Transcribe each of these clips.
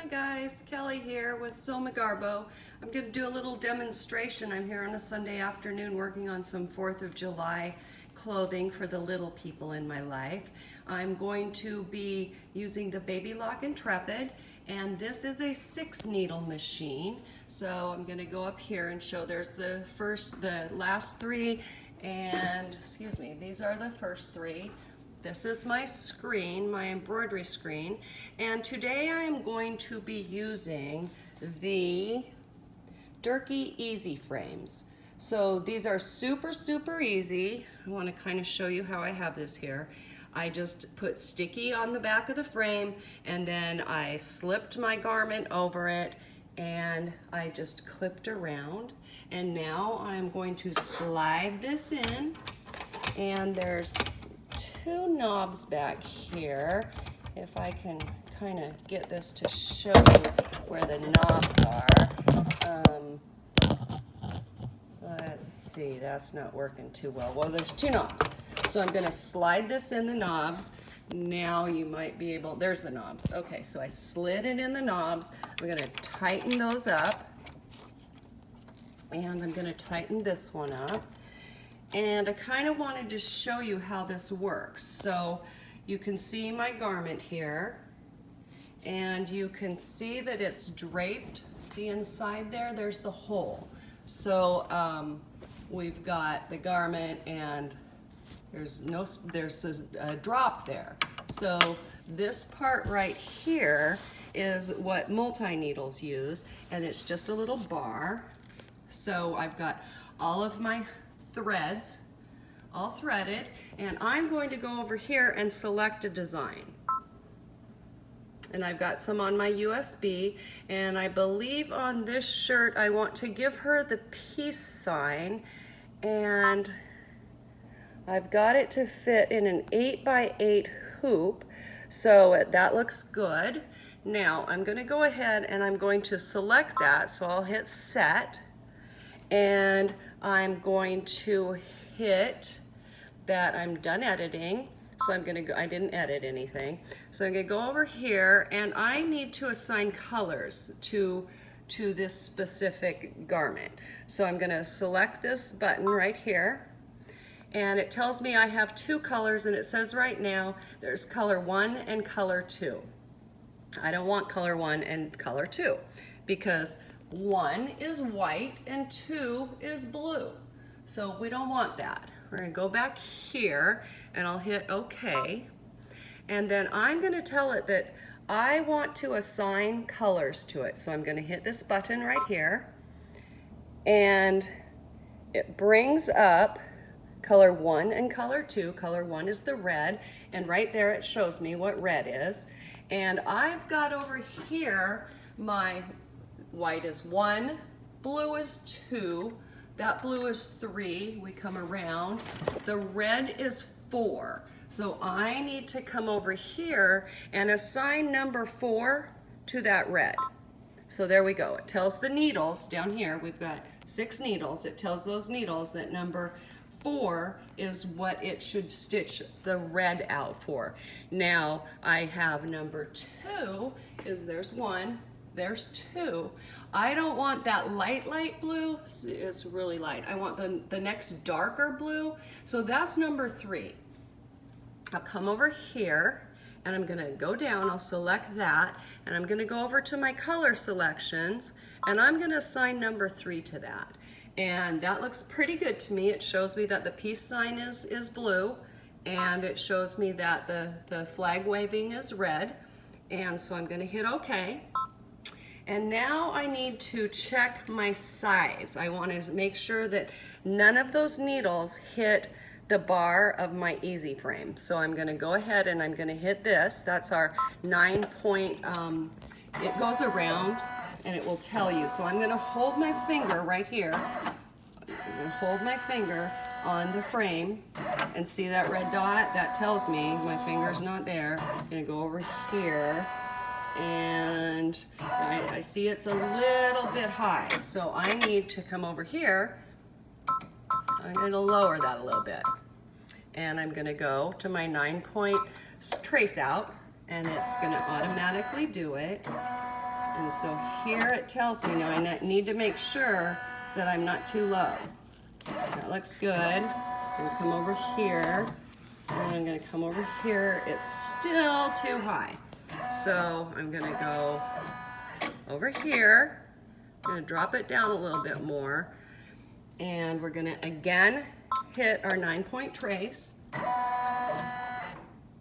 Hi guys, Kelly here with Soma Garbo. I'm going to do a little demonstration. I'm here on a Sunday afternoon working on some 4th of July clothing for the little people in my life. I'm going to be using the Babylock Intrepid, and this is a 6-needle machine. So I'm going to go up here and show there's the last 3, and excuse me, these are the first 3. This is my screen, my embroidery screen, and today I am going to be using the Durkee Easy Frames. So these are super easy. I want to kind of show you how I have this here. I just put sticky on the back of the frame, and then I slipped my garment over it, and I just clipped around. And now I'm going to slide this in, and there's 2 knobs back here. If I can kind of get this to show you where the knobs are. Let's see, that's not working too well. Well, there's 2 knobs. So I'm going to slide this in the knobs. Now you might be able, there's the knobs. Okay, so I slid it in the knobs. I'm going to tighten those up. And I'm going to tighten this one up. And I kind of wanted to show you how this works. So you can see my garment here, and you can see that it's draped. See inside there, there's the hole. So we've got the garment, and there's a drop there. So this part right here is what multi-needles use, and it's just a little bar. So I've got all of my threads all threaded, and I'm going to go over here and select a design. And I've got some on my USB, and I believe on this shirt I want to give her the peace sign, and I've got it to fit in an 8x8 hoop, so that looks good. Now I'm going to go ahead and I'm going to select that, so I'll hit set, and I'm going to hit that I'm done editing. So I'm gonna go, I didn't edit anything. So I'm gonna go over here, and I need to assign colors to this specific garment. So I'm gonna select this button right here, and it tells me I have 2 colors, and it says right now there's color 1 and color 2. I don't want color 1 and color 2 because 1 is white and 2 is blue. So we don't want that. We're gonna go back here, and I'll hit OK. And then I'm gonna tell it that I want to assign colors to it. So I'm gonna hit this button right here, and it brings up color 1 and color 2. Color 1 is the red, and right there it shows me what red is. And I've got over here my white is 1, blue is 2, that blue is 3, we come around, the red is 4. So I need to come over here and assign number 4 to that red. So there we go. It tells the needles down here, we've got 6 needles, it tells those needles that number 4 is what it should stitch the red out for. Now I have number 2 is there's 1, there's 2. I don't want that light blue, it's really light. I want the next darker blue, so that's number 3. I'll come over here, and I'm gonna go down, I'll select that, and I'm gonna go over to my color selections, and I'm gonna assign number 3 to that. And that looks pretty good to me. It shows me that the peace sign is blue, and it shows me that the flag waving is red, and so I'm gonna hit OK. And now I need to check my size. I want to make sure that none of those needles hit the bar of my easy frame. So I'm going to go ahead and I'm going to hit this. That's our 9-point, it goes around and it will tell you. So I'm going to hold my finger right here. I'm going to hold my finger on the frame and see that red dot? That tells me my finger's not there. I'm going to go over here. And I see it's a little bit high, so I need to come over here. I'm going to lower that a little bit, and I'm going to go to my 9-point trace out, and it's going to automatically do it. And so here it tells me now I need to make sure that I'm not too low. That looks good. I'm gonna come over here, and I'm gonna come over here. It's still too high. So I'm gonna go over here. I'm gonna drop it down a little bit more. And we're gonna again hit our 9-point trace.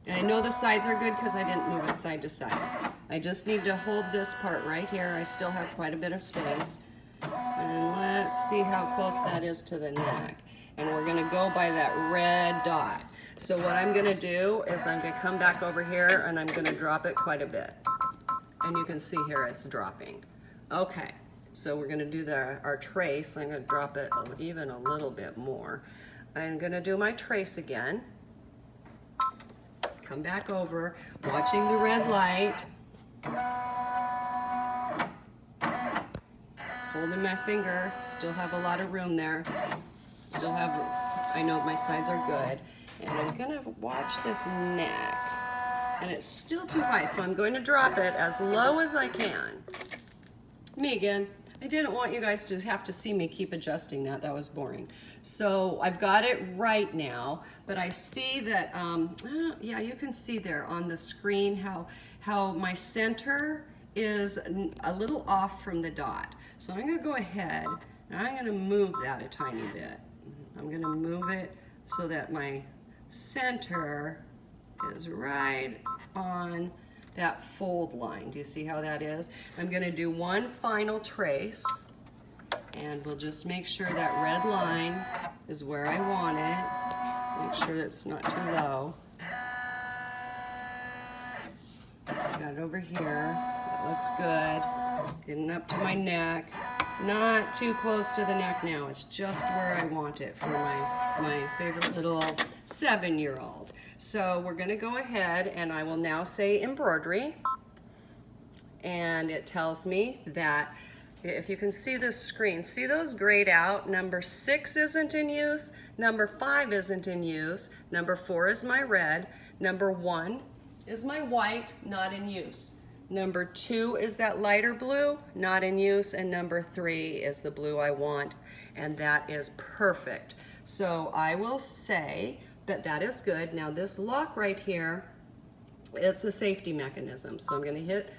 And I know the sides are good because I didn't move it side to side. I just need to hold this part right here. I still have quite a bit of space. And let's see how close that is to the neck. And we're gonna go by that red dot. So what I'm gonna do is I'm gonna come back over here and I'm gonna drop it quite a bit. And you can see here it's dropping. Okay, so we're gonna do our trace. I'm gonna drop it even a little bit more. I'm gonna do my trace again. Come back over, watching the red light. Holding my finger, still have a lot of room there. Still have, I know my sides are good. And I'm gonna watch this neck. And it's still too high, so I'm going to drop it as low as I can. Me again. I didn't want you guys to have to see me keep adjusting that. That was boring. So I've got it right now, but I see that, yeah, you can see there on the screen how my center is a little off from the dot. So I'm gonna go ahead and I'm gonna move that a tiny bit. I'm gonna move it so that my center is right on that fold line. Do you see how that is? I'm gonna do one final trace, and we'll just make sure that red line is where I want it. Make sure it's not too low. Got it over here. That looks good. Getting up to my neck. Not too close to the neck now. It's just where I want it for my favorite little 7-year-old. So we're going to go ahead and I will now say embroidery. And it tells me that, if you can see this screen, see those grayed out? Number 6 isn't in use. Number 5 isn't in use. Number 4 is my red. Number 1 is my white, not in use. Number 2 is that lighter blue, not in use. And number 3 is the blue I want. And that is perfect. So I will say that that is good. Now this lock right here, it's a safety mechanism. So I'm gonna hit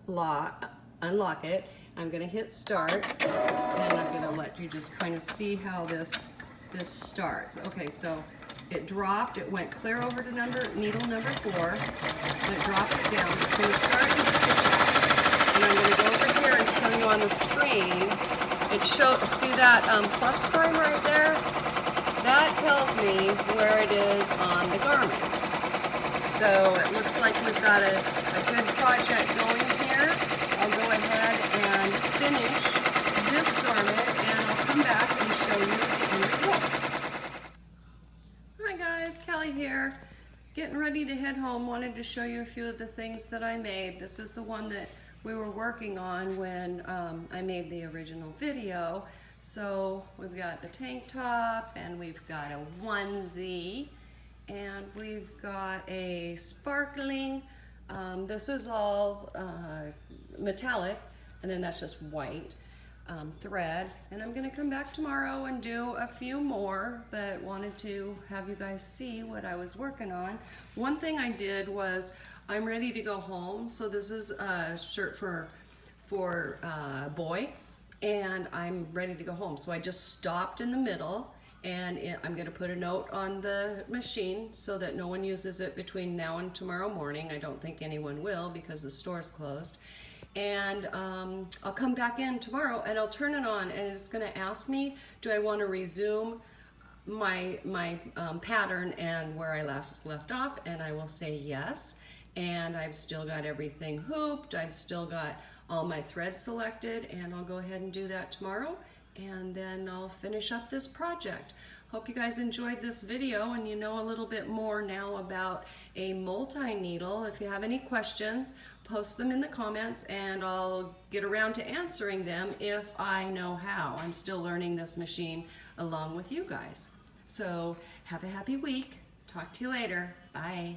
lock, unlock it. I'm gonna hit start, and I'm gonna let you just kind of see how this starts. Okay, so it dropped, it went clear over to needle number 4, and it dropped it down. It's gonna start and stitch, and I'm gonna go over here and show you on the screen. See that plus sign right there? That tells me where it is on the garment. So it looks like we've got a good project going here. I'll go ahead and finish this garment, and I'll come back and show you the end result. Hi guys, Kelly here. Getting ready to head home. Wanted to show you a few of the things that I made. This is the one that we were working on when I made the original video. So we've got the tank top, and we've got a onesie, and we've got a sparkling, this is all metallic, and then that's just white thread. And I'm gonna come back tomorrow and do a few more, but wanted to have you guys see what I was working on. One thing I did was, I'm ready to go home. So this is a shirt for a boy, and I'm ready to go home. So I just stopped in the middle, and I'm gonna put a note on the machine so that no one uses it between now and tomorrow morning. I don't think anyone will because the store's closed. And I'll come back in tomorrow and I'll turn it on, and it's gonna ask me, do I wanna resume my pattern and where I last left off, and I will say yes. And I've still got everything hooped, I've still got all my threads selected, and I'll go ahead and do that tomorrow, and then I'll finish up this project. Hope you guys enjoyed this video and you know a little bit more now about a multi-needle. If you have any questions, post them in the comments and I'll get around to answering them if I know how. I'm still learning this machine along with you guys. So have a happy week. Talk to you later. Bye.